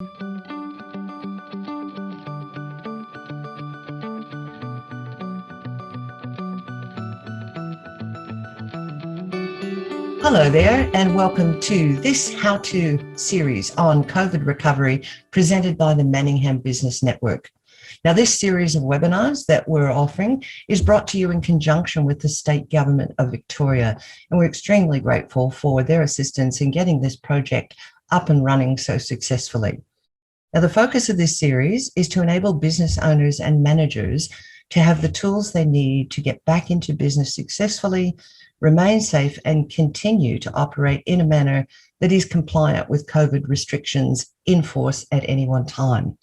Hello there, and welcome to this how-to series on COVID recovery presented by the Manningham Business Network. Now, this series of webinars that we're offering is brought to you in conjunction with the State Government of Victoria, and we're extremely grateful for their assistance in getting this project up and running so successfully. Now, the focus of this series is to enable business owners and managers to have the tools they need to get back into business successfully, remain safe, and continue to operate in a manner that is compliant with COVID restrictions in force at any one time.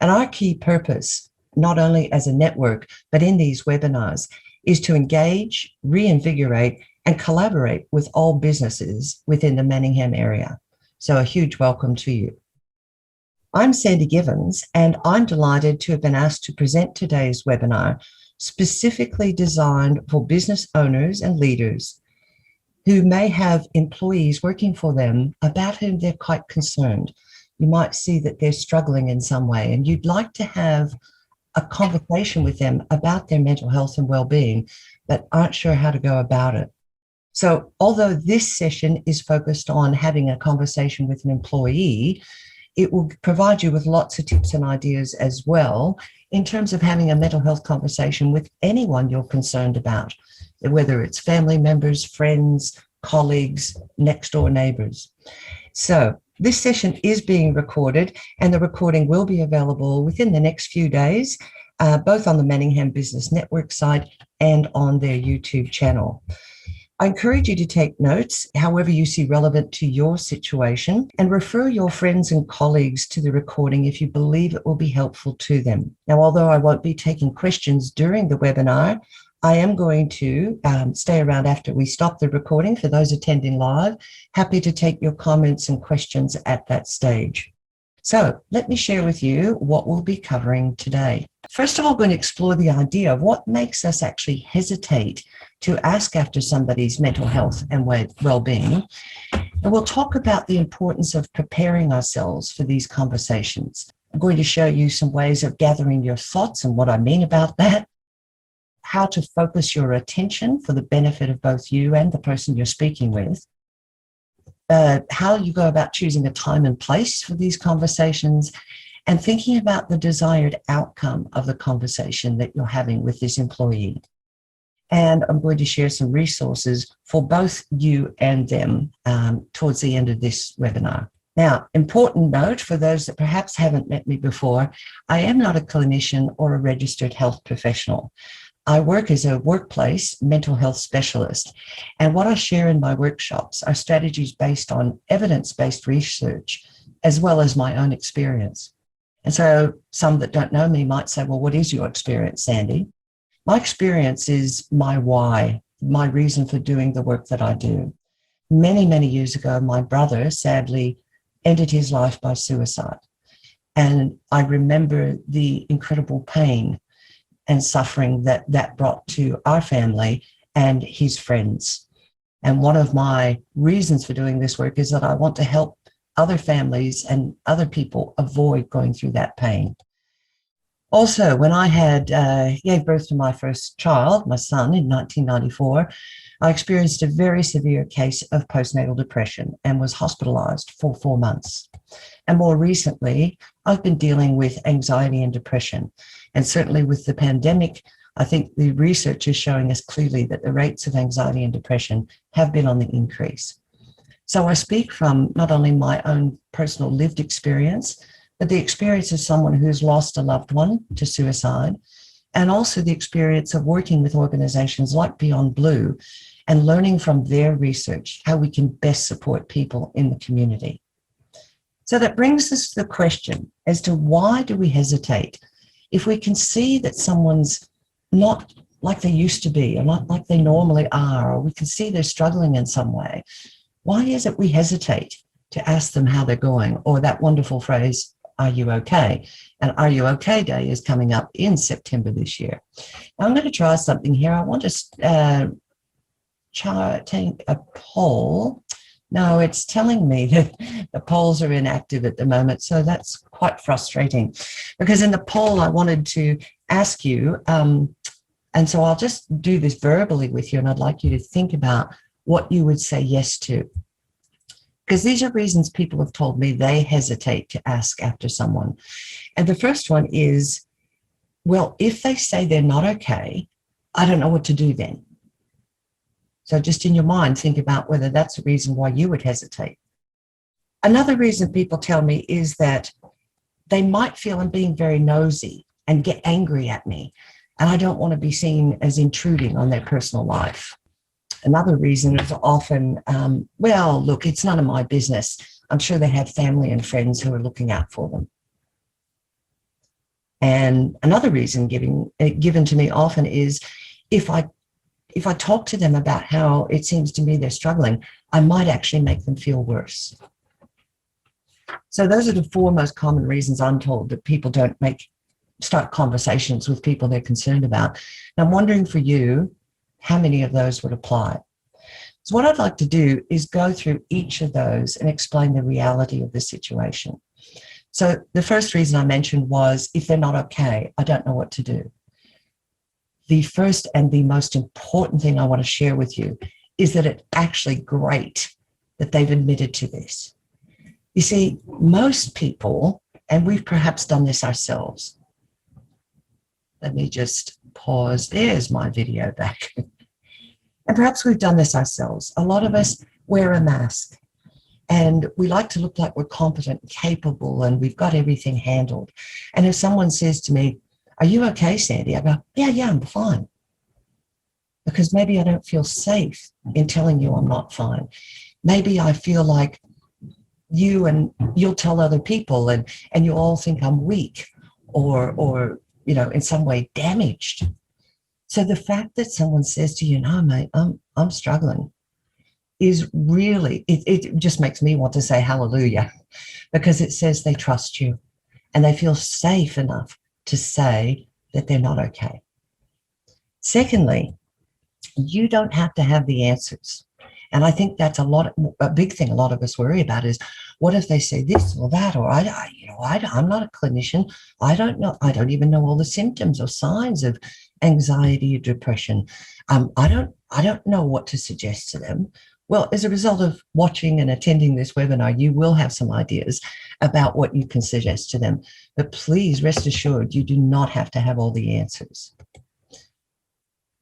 And our key purpose, not only as a network, but in these webinars, is to engage, reinvigorate, and collaborate with all businesses within the Manningham area. So a huge welcome to you. I'm Sandi Givens, and I'm delighted to have been asked to present today's webinar specifically designed for business owners and leaders who may have employees working for them about whom they're quite concerned. You might see that they're struggling in some way, and you'd like to have a conversation with them about their mental health and well-being, but aren't sure how to go about it. So although this session is focused on having a conversation with an employee, it will provide you with lots of tips and ideas as well in terms of having a mental health conversation with anyone you're concerned about, whether it's family members, friends, colleagues, next door neighbors. So this session is being recorded, and the recording will be available within the next few days, both on the Manningham Business Network site and on their YouTube channel. I encourage you to take notes, however you see relevant to your situation, and refer your friends and colleagues to the recording if you believe it will be helpful to them. Now, although I won't be taking questions during the webinar, I am going to stay around after we stop the recording for those attending live. Happy to take your comments and questions at that stage. So let me share with you what we'll be covering today. First of all, we're going to explore the idea of what makes us actually hesitate to ask after somebody's mental health and well-being. And we'll talk about the importance of preparing ourselves for these conversations. I'm going to show you some ways of gathering your thoughts and what I mean about that, how to focus your attention for the benefit of both you and the person you're speaking with, how you go about choosing a time and place for these conversations, and thinking about the desired outcome of the conversation that you're having with this employee. And I'm going to share some resources for both you and them towards the end of this webinar. Now, important note for those that perhaps haven't met me before, I am not a clinician or a registered health professional. I work as a workplace mental health specialist, and what I share in my workshops are strategies based on evidence-based research, as well as my own experience. And so some that don't know me might say, well, what is your experience, Sandi? My experience is my why, my reason for doing the work that I do. Many, many years ago, my brother sadly ended his life by suicide. And I remember the incredible pain and suffering that brought to our family and his friends. And one of my reasons for doing this work is that I want to help other families and other people avoid going through that pain. Also, when I gave birth to my first child, my son, in 1994, I experienced a very severe case of postnatal depression and was hospitalized for 4 months. And more recently, I've been dealing with anxiety and depression. And certainly with the pandemic, I think the research is showing us clearly that the rates of anxiety and depression have been on the increase. So I speak from not only my own personal lived experience, but the experience of someone who's lost a loved one to suicide, and also the experience of working with organizations like Beyond Blue and learning from their research how we can best support people in the community. So that brings us to the question as to why do we hesitate? If we can see that someone's not like they used to be or not like they normally are, or we can see they're struggling in some way, why is it we hesitate to ask them how they're going? Or that wonderful phrase, are you okay? And Are You Okay Day is coming up in September this year. Now, I'm going to try something here. I want to take a poll No, it's telling me that the polls are inactive at the moment. So that's quite frustrating, because in the poll, I wanted to ask you, and so I'll just do this verbally with you, and I'd like you to think about what you would say yes to. Because these are reasons people have told me they hesitate to ask after someone. And the first one is, well, if they say they're not okay, I don't know what to do then. So just in your mind, think about whether that's a reason why you would hesitate. Another reason people tell me is that they might feel I'm being very nosy and get angry at me, and I don't want to be seen as intruding on their personal life. Another reason is often, well, look, it's none of my business. I'm sure they have family and friends who are looking out for them. And another reason given to me often is, if I talk to them about how it seems to me they're struggling, I might actually make them feel worse. So those are the four most common reasons I'm told that people don't start conversations with people they're concerned about. And I'm wondering for you, how many of those would apply? So what I'd like to do is go through each of those and explain the reality of the situation. So the first reason I mentioned was, if they're not okay, I don't know what to do. The first and the most important thing I want to share with you is that it's actually great that they've admitted to this. You see, most people, and we've perhaps done this ourselves. Let me just pause. There's my video back. And perhaps we've done this ourselves. A lot of us wear a mask, and we like to look like we're competent and capable and we've got everything handled. And if someone says to me, "Are you okay, Sandy?" I go, yeah, I'm fine. Because maybe I don't feel safe in telling you I'm not fine. Maybe I feel like you'll tell other people and you all think I'm weak or in some way damaged. So the fact that someone says to you, "No, mate, I'm struggling," is really, it just makes me want to say hallelujah, because it says they trust you and they feel safe enough to say that they're not okay. Secondly, you don't have to have the answers. And I think that's a big thing a lot of us worry about is, what if they say this or that, or I'm not a clinician. I don't know. I don't even know all the symptoms or signs of anxiety or depression. I don't know what to suggest to them. Well, as a result of watching and attending this webinar, you will have some ideas about what you can suggest to them. But please rest assured, you do not have to have all the answers.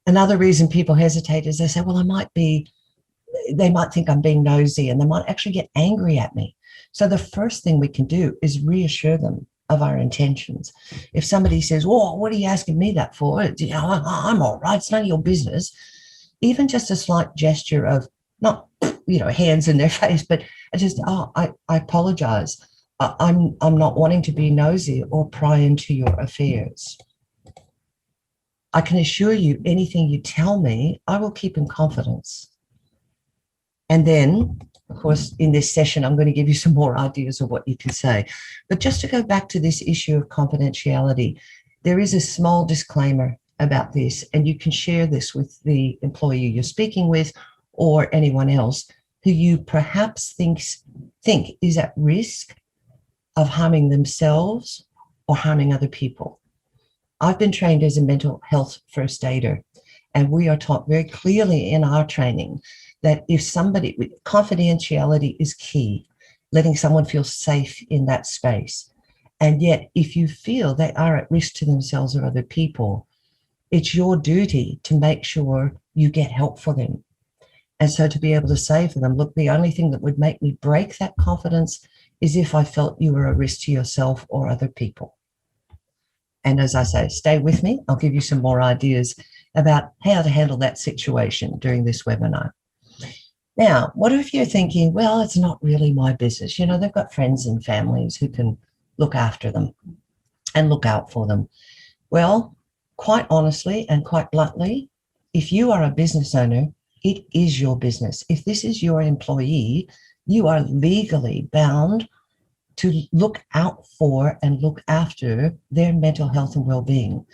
Another reason people hesitate is they say, well, they might think I'm being nosy, and they might actually get angry at me. So the first thing we can do is reassure them of our intentions. If somebody says, "Well, what are you asking me that for? I'm all right. It's none of your business." Even just a slight gesture of, not, hands in their face, but just, I apologize. I'm not wanting to be nosy or pry into your affairs. I can assure you, anything you tell me, I will keep in confidence. And then, of course, in this session, I'm going to give you some more ideas of what you can say. But just to go back to this issue of confidentiality, there is a small disclaimer about this, and you can share this with the employee you're speaking with or anyone else who you perhaps think is at risk of harming themselves or harming other people. I've been trained as a mental health first aider, and we are taught very clearly in our training that if confidentiality is key, letting someone feel safe in that space. And yet, if you feel they are at risk to themselves or other people, it's your duty to make sure you get help for them. And so to be able to say for them, look, the only thing that would make me break that confidence is if I felt you were a risk to yourself or other people. And as I say, stay with me. I'll give you some more ideas about how to handle that situation during this webinar. Now, what if you're thinking, well, it's not really my business. They've got friends and families who can look after them and look out for them. Well, quite honestly and quite bluntly, if you are a business owner, it is your business. If this is your employee, you are legally bound to look out for and look after their mental health and well-being.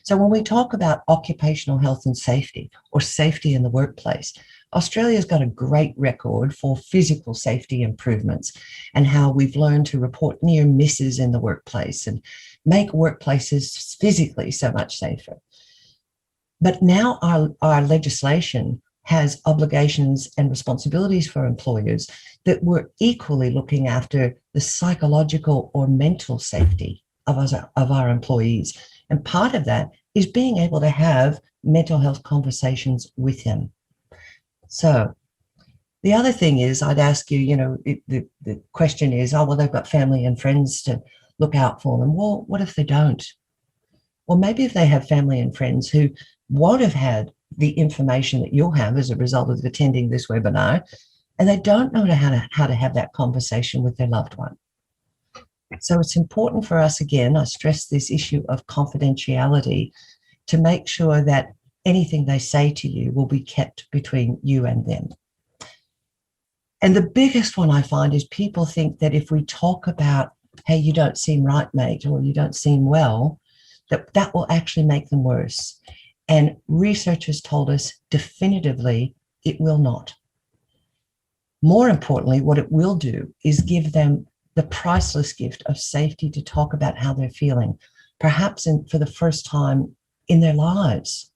So when we talk about occupational health and safety, or safety in the workplace, Australia's got a great record for physical safety improvements and how we've learned to report near misses in the workplace and make workplaces physically so much safer. But now our legislation has obligations and responsibilities for employers that we're equally looking after the psychological or mental safety of our employees. And part of that is being able to have mental health conversations with them. So the other thing is, I'd ask you, the question is, oh, well, they've got family and friends to look out for them. Well, what if they don't? Or maybe if they have family and friends who won't have had the information that you'll have as a result of attending this webinar, and they don't know how to have that conversation with their loved one. So it's important for us, again, I stress this issue of confidentiality, to make sure that anything they say to you will be kept between you and them. And the biggest one I find is people think that if we talk about, hey, you don't seem right, mate, or you don't seem well, that will actually make them worse. And research has told us definitively it will not. More importantly, what it will do is give them the priceless gift of safety to talk about how they're feeling, perhaps for the first time in their lives,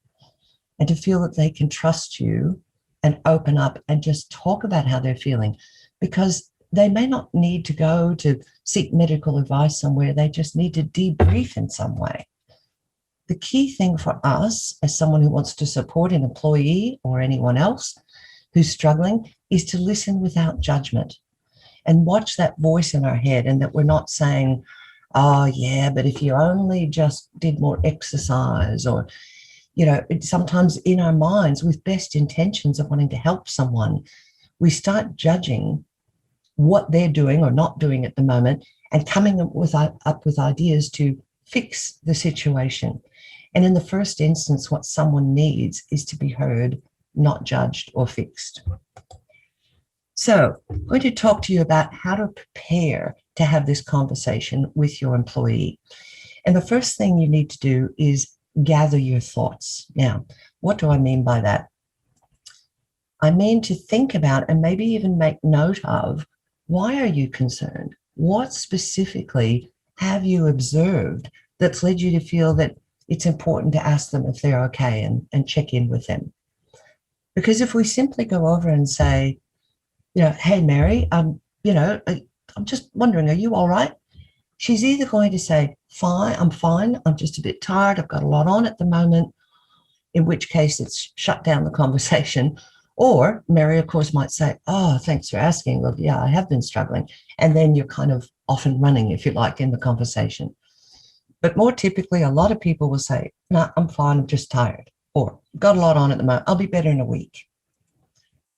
and to feel that they can trust you and open up and just talk about how they're feeling, because they may not need to go to seek medical advice somewhere. They just need to debrief in some way. The key thing for us, as someone who wants to support an employee or anyone else who's struggling, is to listen without judgment and watch that voice in our head, and that we're not saying, oh, yeah, but if you only just did more exercise, or, sometimes in our minds, with best intentions of wanting to help someone, we start judging what they're doing or not doing at the moment and coming up with ideas to fix the situation. And in the first instance, what someone needs is to be heard, not judged or fixed. So I'm going to talk to you about how to prepare to have this conversation with your employee. And the first thing you need to do is gather your thoughts. Now, what do I mean by that? I mean to think about and maybe even make note of, why are you concerned? What specifically have you observed that's led you to feel that it's important to ask them if they're okay and check in with them? Because if we simply go over and say, hey, Mary, I'm just wondering, are you all right? She's either going to say, fine, I'm just a bit tired, I've got a lot on at the moment, in which case it's shut down the conversation. Or Mary, of course, might say, oh, thanks for asking. Well, yeah, I have been struggling. And then you're kind of off and running, if you like, in the conversation. But more typically, a lot of people will say, no, I'm fine, I'm just tired. Or got a lot on at the moment, I'll be better in a week.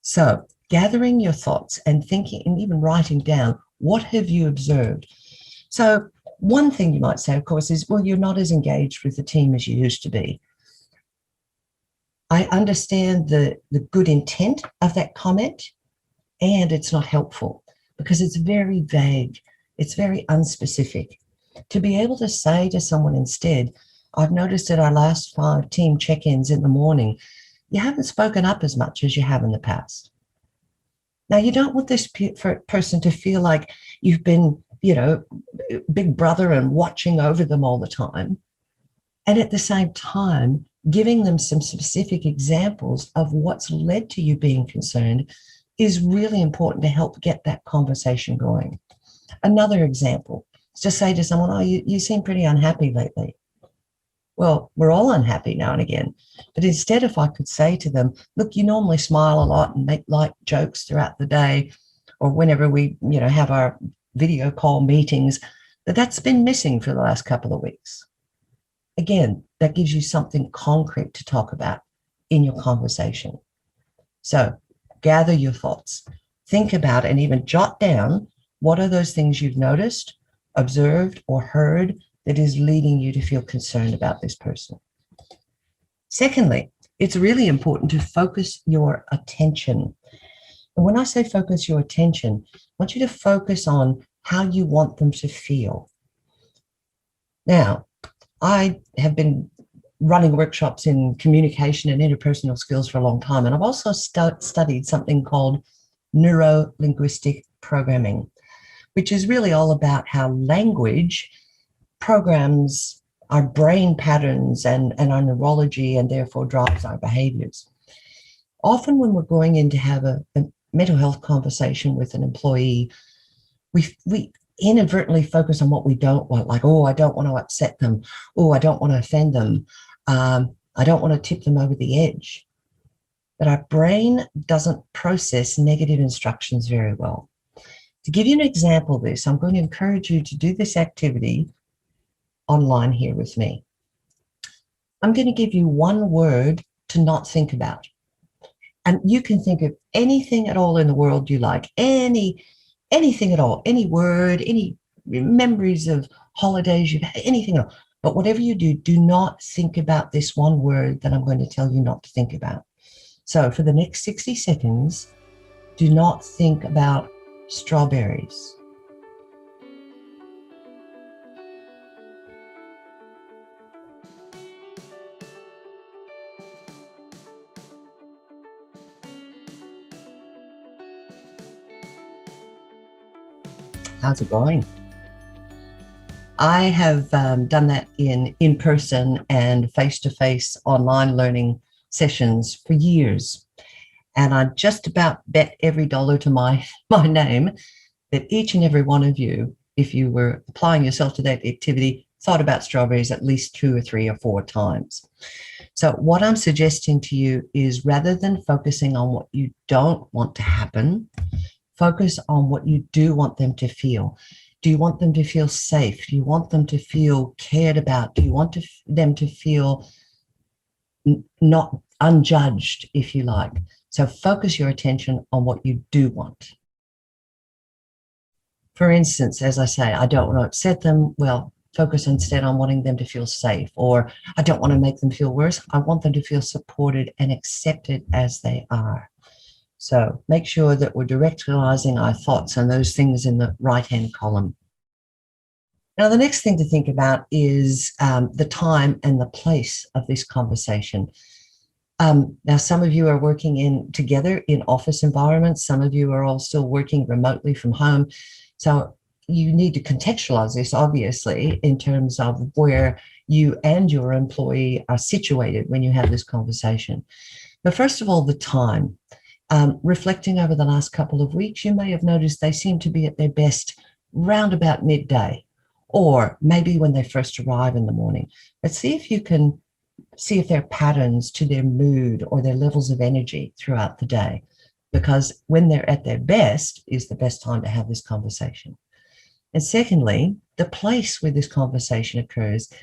So gathering your thoughts and thinking and even writing down, what have you observed? So one thing you might say, of course, is, well, you're not as engaged with the team as you used to be. I understand the good intent of that comment, and it's not helpful because it's very vague. It's very unspecific. To be able to say to someone instead, I've noticed at our last 5 team check-ins in the morning, you haven't spoken up as much as you have in the past. Now, you don't want this person to feel like you've been, big brother and watching over them all the time. And at the same time, giving them some specific examples of what's led to you being concerned is really important to help get that conversation going. Another example is to say to someone, oh, you seem pretty unhappy lately. Well, we're all unhappy now and again. But instead, if I could say to them, look, you normally smile a lot and make light jokes throughout the day, or whenever we, have our video call meetings, that's been missing for the last couple of weeks. Again, that gives you something concrete to talk about in your conversation. So gather your thoughts, think about and even jot down what are those things you've noticed, observed, or heard that is leading you to feel concerned about this person. Secondly, it's really important to focus your attention. And when I say focus your attention, I want you to focus on how you want them to feel. Now, I have been running workshops in communication and interpersonal skills for a long time. And I've also studied something called neuro-linguistic programming, which is really all about how language programs our brain patterns and our neurology, and therefore drives our behaviors. Often when we're going in to have a mental health conversation with an employee, we inadvertently focus on what we don't want, like, oh, I don't want to upset them. Oh, I don't want to offend them. I don't want to tip them over the edge. But our brain doesn't process negative instructions very well. To give you an example of this, I'm going to encourage you to do this activity online here with me. I'm going to give you one word to not think about. And you can think of anything at all in the world you like, anything at all, any word, any memories of holidays you've had, anything at all. But whatever you do, do not think about this one word that I'm going to tell you not to think about. So for the next 60 seconds, do not think about strawberries. How's it going? I have done that in person and face-to-face online learning sessions for years. And I just about bet every dollar to my name that each and every one of you, if you were applying yourself to that activity, thought about strawberries at least 2 or 3 or 4 times. So what I'm suggesting to you is, rather than focusing on what you don't want to happen, focus on what you do want them to feel. Do you want them to feel safe? Do you want them to feel cared about? Do you want them to feel not unjudged, if you like? So focus your attention on what you do want. For instance, as I say, I don't want to upset them. Well, focus instead on wanting them to feel safe. Or I don't want to make them feel worse. I want them to feel supported and accepted as they are. So make sure that we're directionalizing our thoughts and those things in the right-hand column. Now, the next thing to think about is the time and the place of this conversation. Now, some of you are working together in office environments. Some of you are all still working remotely from home. So you need to contextualize this, obviously, in terms of where you and your employee are situated when you have this conversation. But first of all, the time. Reflecting over the last couple of weeks, you may have noticed they seem to be at their best round about midday, or maybe when they first arrive in the morning. But see if you can see if there are patterns to their mood or their levels of energy throughout the day, because when they're at their best is the best time to have this conversation. And secondly, the place where this conversation occurs,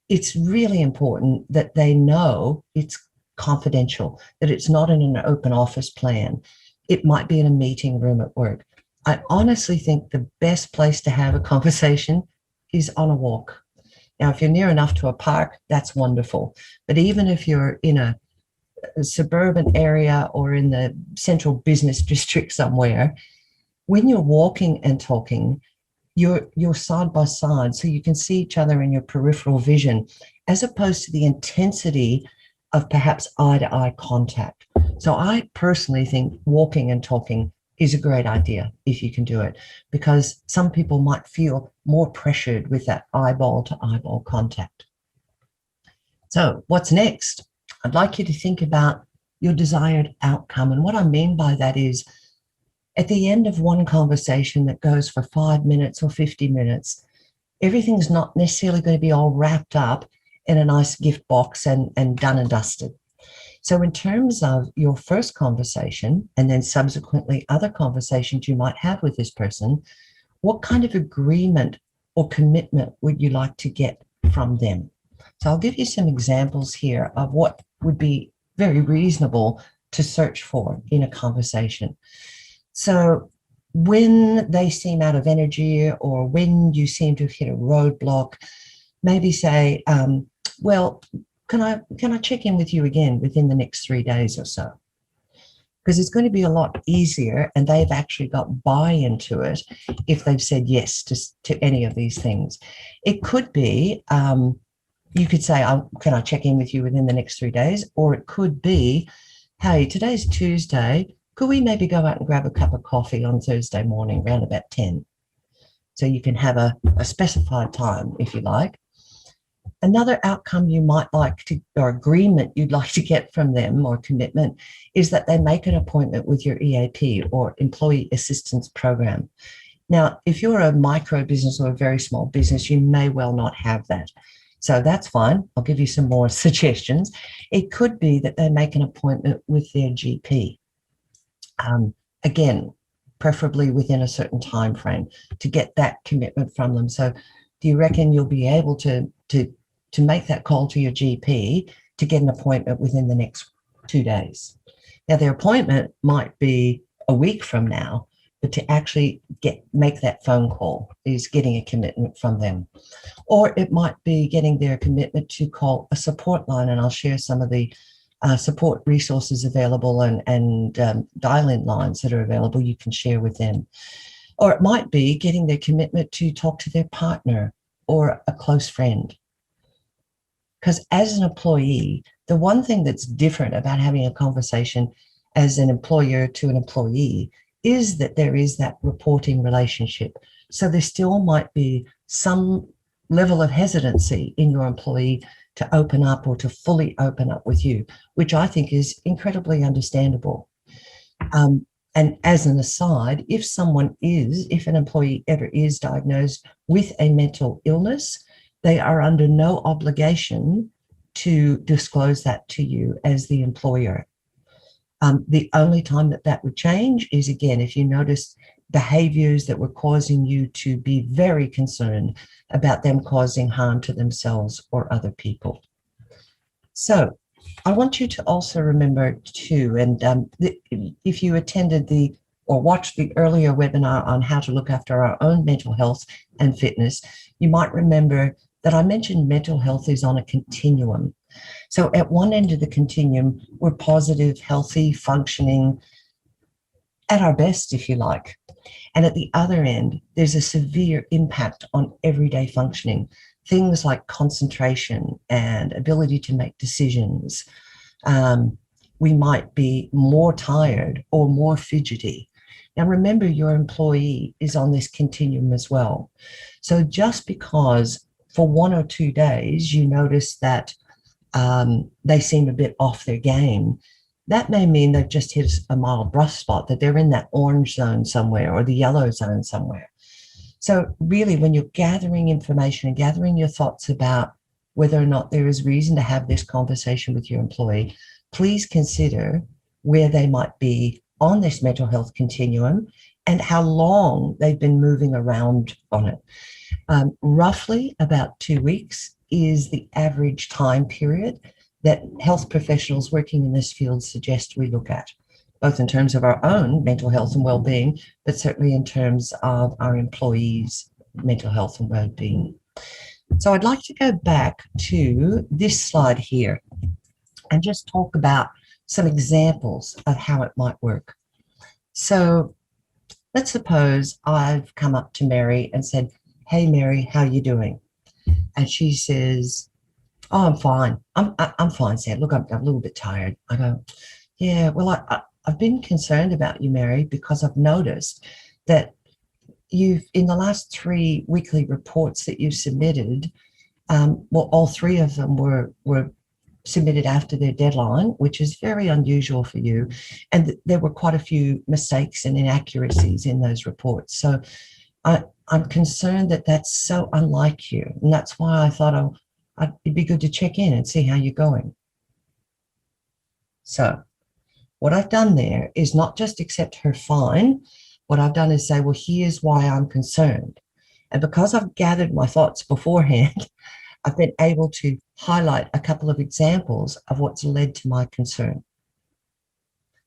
it's really important that they know it's confidential, that it's not in an open office plan. It might be in a meeting room at work. I honestly think the best place to have a conversation is on a walk. Now, if you're near enough to a park, that's wonderful. But even if you're in a suburban area or in the central business district somewhere, when you're walking and talking, you're side by side, so you can see each other in your peripheral vision, as opposed to the intensity of perhaps eye-to-eye contact. So I personally think walking and talking is a great idea if you can do it, because some people might feel more pressured with that eyeball-to-eyeball contact. So what's next? I'd like you to think about your desired outcome. And what I mean by that is, at the end of one conversation that goes for 5 minutes or 50 minutes, everything's not necessarily going to be all wrapped up in a nice gift box and done and dusted. So in terms of your first conversation, and then subsequently other conversations you might have with this person, what kind of agreement or commitment would you like to get from them? So I'll give you some examples here of what would be very reasonable to search for in a conversation. So when they seem out of energy, or when you seem to have hit a roadblock, maybe say, well, can I check in with you again within the next 3 days or so? Because it's going to be a lot easier, and they've actually got buy-in to it if they've said yes to any of these things. It could be, you could say, can I check in with you within the next 3 days? Or it could be, hey, today's Tuesday. Could we maybe go out and grab a cup of coffee on Thursday morning around about 10? So you can have a specified time if you like. Another outcome you might like to, or agreement you'd like to get from them, or commitment, is that they make an appointment with your EAP, or Employee Assistance Program. Now, if you're a micro business or a very small business, you may well not have that. So that's fine. I'll give you some more suggestions. It could be that they make an appointment with their GP. Again, preferably within a certain time frame, to get that commitment from them. So do you reckon you'll be able to make that call to your GP to get an appointment within the next 2 days? Now, their appointment might be a week from now, but to actually make that phone call is getting a commitment from them. Or it might be getting their commitment to call a support line, and I'll share some of the support resources available and dial-in lines that are available you can share with them. Or it might be getting their commitment to talk to their partner or a close friend. Because as an employee, the one thing that's different about having a conversation as an employer to an employee is that there is that reporting relationship. So there still might be some level of hesitancy in your employee to open up or to fully open up with you, which I think is incredibly understandable. And as an aside, if an employee ever is diagnosed with a mental illness, they are under no obligation to disclose that to you as the employer. The only time that would change is, again, if you notice behaviors that were causing you to be very concerned about them causing harm to themselves or other people. So I want you to also remember too, and if you attended or watched the earlier webinar on how to look after our own mental health and fitness, you might remember that I mentioned mental health is on a continuum. So at one end of the continuum, we're positive, healthy, functioning, at our best, if you like. And at the other end, there's a severe impact on everyday functioning. Things like concentration and ability to make decisions. We might be more tired or more fidgety. Now, remember, your employee is on this continuum as well. So just because for 1 or 2 days you notice that they seem a bit off their game, that may mean they've just hit a mild rough spot, that they're in that orange zone somewhere or the yellow zone somewhere. So really, when you're gathering information and gathering your thoughts about whether or not there is reason to have this conversation with your employee, please consider where they might be on this mental health continuum and how long they've been moving around on it. Roughly about 2 weeks is the average time period that health professionals working in this field suggest we look at, both in terms of our own mental health and well-being, but certainly in terms of our employees' mental health and well-being. So I'd like to go back to this slide here and just talk about some examples of how it might work. So let's suppose I've come up to Mary and said, "Hey, Mary, how are you doing?" And she says, "Oh, I'm fine. I'm fine, Sam. Look, I'm a little bit tired." I go, "Yeah, well, I've been concerned about you, Mary, because I've noticed that in the last 3 weekly reports that you've submitted, well, all 3 of them were submitted after their deadline, which is very unusual for you. And there were quite a few mistakes and inaccuracies in those reports. So I'm concerned that that's so unlike you. And that's why I thought it'd be good to check in and see how you're going." So what I've done there is not just accept her fine. What I've done is say, well, here's why I'm concerned. And because I've gathered my thoughts beforehand, I've been able to highlight a couple of examples of what's led to my concern.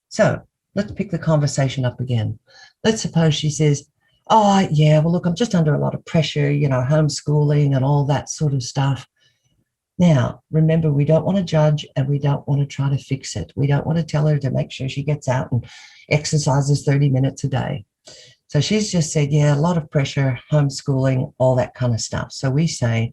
So let's pick the conversation up again. Let's suppose she says, "Oh, yeah, well, look, I'm just under a lot of pressure, homeschooling and all that sort of stuff." Now, remember, we don't want to judge and we don't want to try to fix it. We don't want to tell her to make sure she gets out and exercises 30 minutes a day. So she's just said, yeah, a lot of pressure, homeschooling, all that kind of stuff. So we say,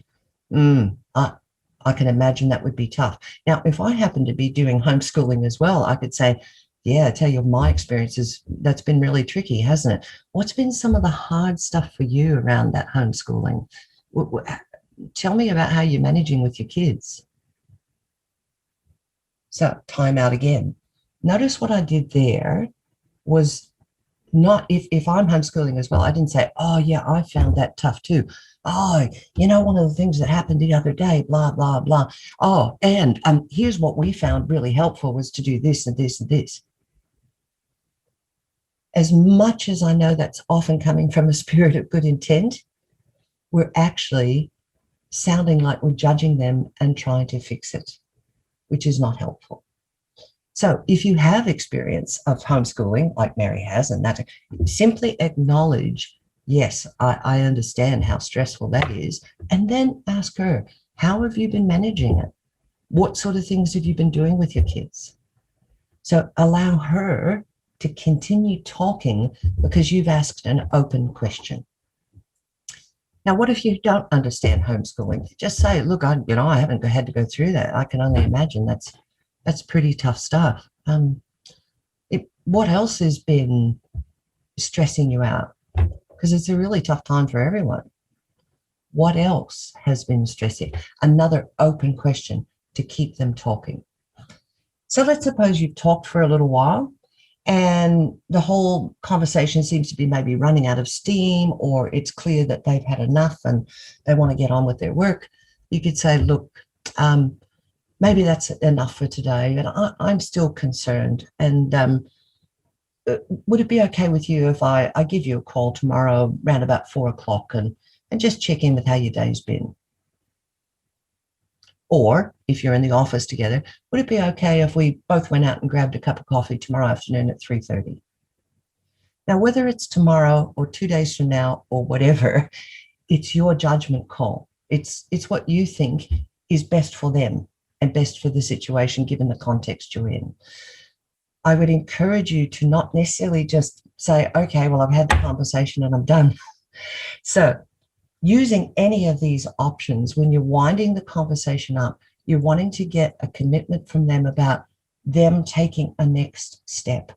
I can imagine that would be tough. Now, if I happen to be doing homeschooling as well, I could say, yeah, I tell you my experiences, that's been really tricky, hasn't it? What's been some of the hard stuff for you around that homeschooling? Tell me about how you're managing with your kids. So, time out again. Notice what I did there was not, if I'm homeschooling as well, I didn't say, oh, yeah, I found that tough too. Oh, one of the things that happened the other day, blah, blah, blah. Oh, and here's what we found really helpful was to do this and this and this. As much as I know that's often coming from a spirit of good intent, we're actually sounding like we're judging them and trying to fix it, which is not helpful. So if you have experience of homeschooling, like Mary has, and that, simply acknowledge, yes, I understand how stressful that is, and then ask her, how have you been managing it? What sort of things have you been doing with your kids? So allow her to continue talking because you've asked an open question. Now, what if you don't understand homeschooling? Just say, look, I haven't had to go through that. I can only imagine that's pretty tough stuff. What else has been stressing you out? Because it's a really tough time for everyone. What else has been stressing? Another open question to keep them talking. So let's suppose you've talked for a little while and the whole conversation seems to be maybe running out of steam, or it's clear that they've had enough and they want to get on with their work. You could say, look, maybe that's enough for today, and I'm still concerned. And would it be okay with you if I give you a call tomorrow around about 4:00 and just check in with how your day's been? Or if you're in the office together, would it be okay if we both went out and grabbed a cup of coffee tomorrow afternoon at 3:30? Now, whether it's tomorrow or 2 days from now or whatever, it's your judgment call. It's what you think is best for them and best for the situation given the context you're in. I would encourage you to not necessarily just say, okay, well, I've had the conversation and I'm done. So using any of these options, when you're winding the conversation up, you're wanting to get a commitment from them about them taking a next step.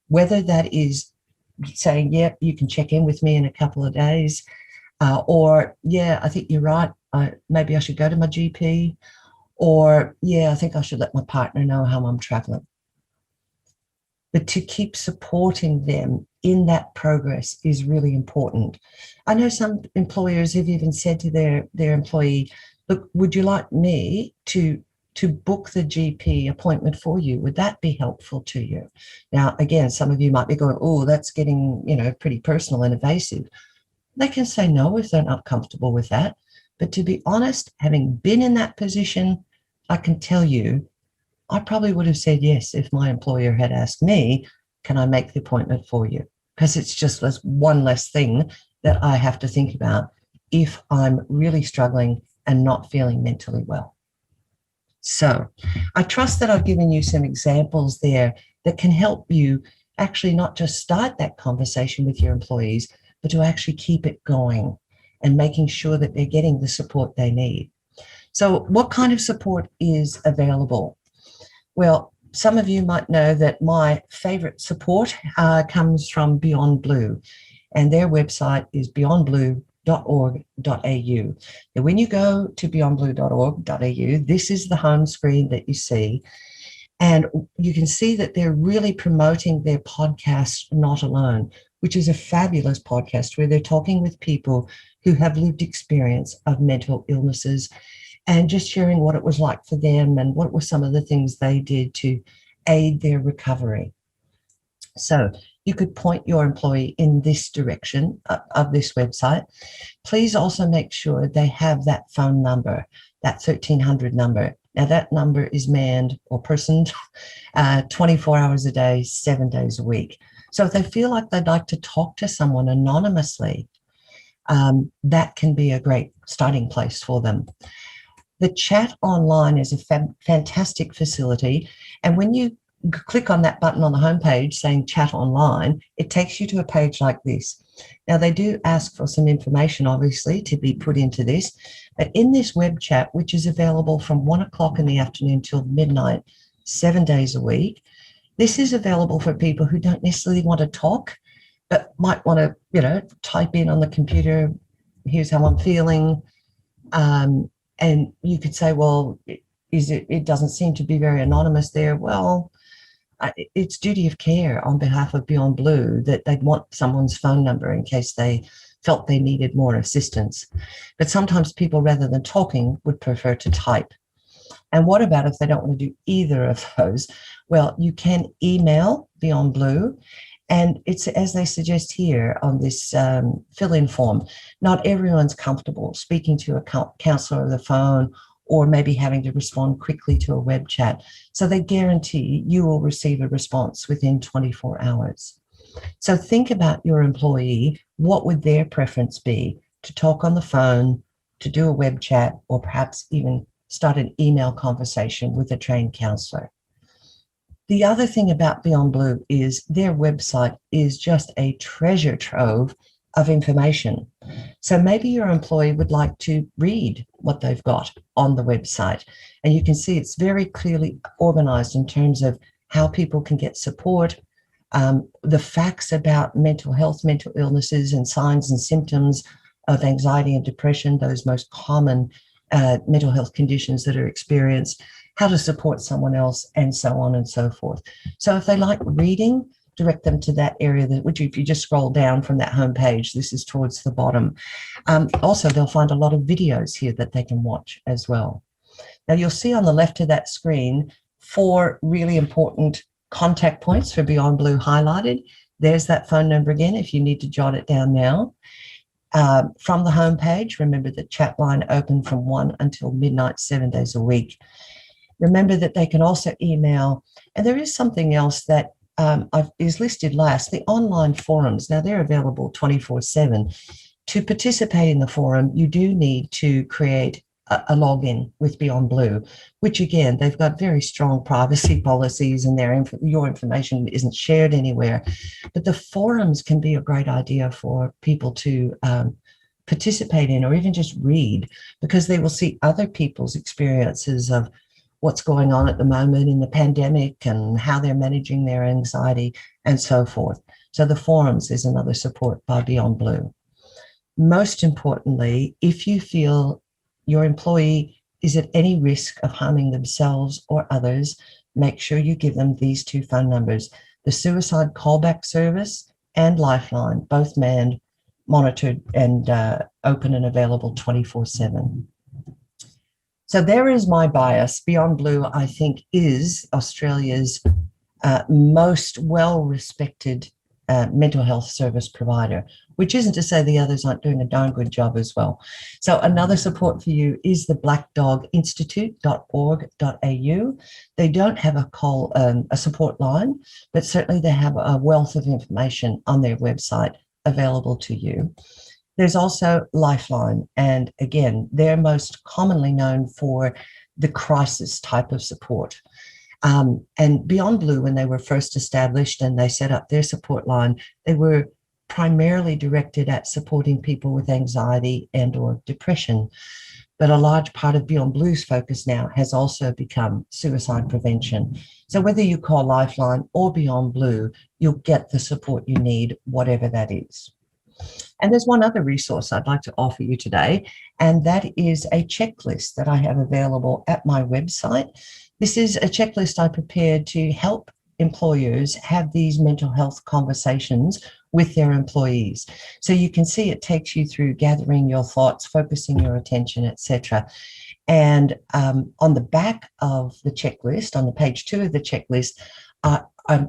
Whether that is saying, yeah, you can check in with me in a couple of days, or, yeah, I think you're right, maybe I should go to my GP, or, yeah, I think I should let my partner know how I'm traveling. But to keep supporting them in that progress is really important. I know some employers have even said to their employee, look, would you like me to book the GP appointment for you? Would that be helpful to you? Now, again, some of you might be going, oh, that's getting, pretty personal and invasive. They can say no if they're not comfortable with that. But to be honest, having been in that position, I can tell you, I probably would have said yes if my employer had asked me, can I make the appointment for you? Because it's just one less thing that I have to think about if I'm really struggling and not feeling mentally well. So I trust that I've given you some examples there that can help you actually not just start that conversation with your employees, but to actually keep it going and making sure that they're getting the support they need. So what kind of support is available? Well, some of you might know that my favorite support comes from Beyond Blue, and their website is beyondblue.org.au. Now, when you go to beyondblue.org.au, this is the home screen that you see, and you can see that they're really promoting their podcast, Not Alone, which is a fabulous podcast where they're talking with people who have lived experience of mental illnesses and just sharing what it was like for them and what were some of the things they did to aid their recovery. So you could point your employee in this direction of this website. Please also make sure they have that phone number, that 1300 number. Now that number is manned or personed 24 hours a day, 7 days a week. So if they feel like they'd like to talk to someone anonymously, that can be a great starting place for them. The chat online is a fantastic facility. And when you click on that button on the homepage saying chat online, it takes you to a page like this. Now, they do ask for some information, obviously, to be put into this. But in this web chat, which is available from 1 o'clock in the afternoon till midnight, 7 days a week, this is available for people who don't necessarily want to talk, but might want to, type in on the computer, here's how I'm feeling. And you could say, well, it doesn't seem to be very anonymous there. Well, it's duty of care on behalf of Beyond Blue that they'd want someone's phone number in case they felt they needed more assistance. But sometimes people, rather than talking, would prefer to type. And what about if they don't want to do either of those? Well, you can email Beyond Blue. And it's, as they suggest here on this fill-in form, not everyone's comfortable speaking to a counsellor on the phone or maybe having to respond quickly to a web chat. So they guarantee you will receive a response within 24 hours. So think about your employee. What would their preference be? To talk on the phone, to do a web chat, or perhaps even start an email conversation with a trained counsellor? The other thing about Beyond Blue is their website is just a treasure trove of information. So maybe your employee would like to read what they've got on the website. And you can see it's very clearly organized in terms of how people can get support, the facts about mental health, mental illnesses, and signs and symptoms of anxiety and depression, those most common mental health conditions that are experienced, how to support someone else, and so on and so forth. So if they like reading, direct them to that area, which if you just scroll down from that homepage, this is towards the bottom. Also, they'll find a lot of videos here that they can watch as well. Now, you'll see on the left of that screen 4 really important contact points for Beyond Blue highlighted. There's that phone number again if you need to jot it down now. From the homepage, remember the chat line open from 1 until midnight, 7 days a week. Remember that they can also email, and there is something else that is listed last, the online forums. Now, they're available 24/7. To participate in the forum, you do need to create a login with Beyond Blue, which again, they've got very strong privacy policies and your information isn't shared anywhere. But the forums can be a great idea for people to participate in or even just read, because they will see other people's experiences of what's going on at the moment in the pandemic and how they're managing their anxiety and so forth. So the forums is another support by Beyond Blue. Most importantly, if you feel your employee is at any risk of harming themselves or others, make sure you give them these 2 phone numbers: the Suicide Callback Service and Lifeline, both manned, monitored, and open and available 24/7. So there is my bias. Beyond Blue, I think, is Australia's most well-respected mental health service provider, which isn't to say the others aren't doing a darn good job as well. So another support for you is the blackdoginstitute.org.au. They don't have a support line, but certainly they have a wealth of information on their website available to you. There's also Lifeline, and again, they're most commonly known for the crisis type of support. And Beyond Blue, when they were first established and they set up their support line, they were primarily directed at supporting people with anxiety and or depression. But a large part of Beyond Blue's focus now has also become suicide prevention. So whether you call Lifeline or Beyond Blue, you'll get the support you need, whatever that is. And there's one other resource I'd like to offer you today, and that is a checklist that I have available at my website. This is a checklist I prepared to help employers have these mental health conversations with their employees. So you can see it takes you through gathering your thoughts, focusing your attention, etc. And on the back of the checklist, on the page 2 of the checklist,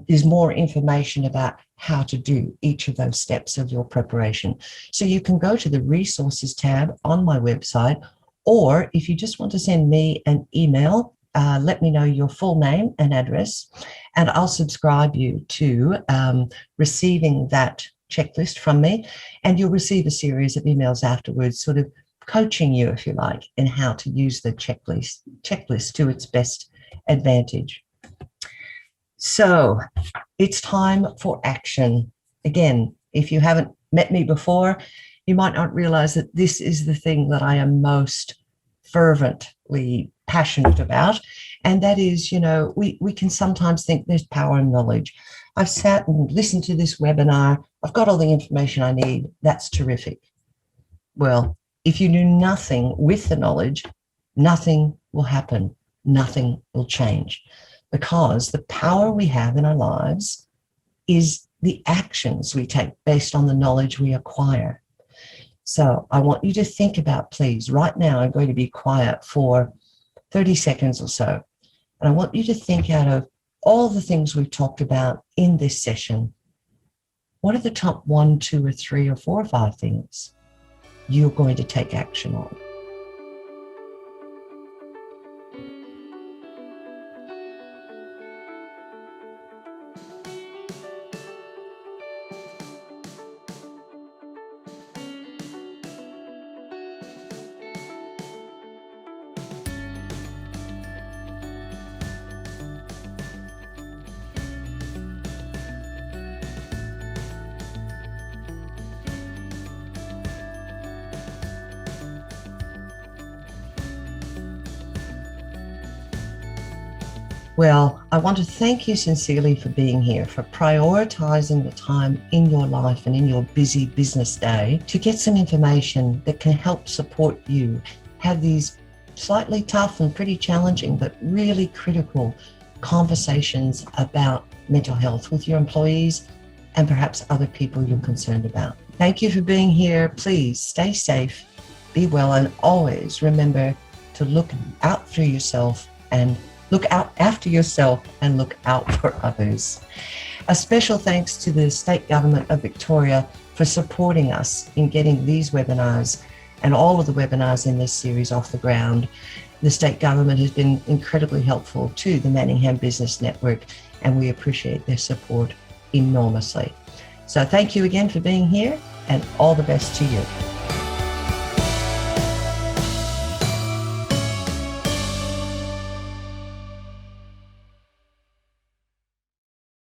is more information about how to do each of those steps of your preparation. So you can go to the resources tab on my website, or if you just want to send me an email, let me know your full name and address, and I'll subscribe you to receiving that checklist from me, and you'll receive a series of emails afterwards, sort of coaching you, if you like, in how to use the checklist to its best advantage. So it's time for action. Again, if you haven't met me before, you might not realize that this is the thing that I am most fervently passionate about. And that is, we can sometimes think there's power in knowledge. I've sat and listened to this webinar. I've got all the information I need. That's terrific. Well, if you do nothing with the knowledge, nothing will happen. Nothing will change, because the power we have in our lives is the actions we take based on the knowledge we acquire. So I want you to think about, please, right now, I'm going to be quiet for 30 seconds or so. And I want you to think, out of all the things we've talked about in this session, what are the top 1, 2, or 3, or 4 or 5 things you're going to take action on? Well, I want to thank you sincerely for being here, for prioritizing the time in your life and in your busy business day to get some information that can help support you have these slightly tough and pretty challenging, but really critical conversations about mental health with your employees and perhaps other people you're concerned about. Thank you for being here. Please stay safe, be well, and always remember to look out for yourself and look out after yourself and look out for others. A special thanks to the State Government of Victoria for supporting us in getting these webinars and all of the webinars in this series off the ground. The State Government has been incredibly helpful to the Manningham Business Network, and we appreciate their support enormously. So thank you again for being here, and all the best to you.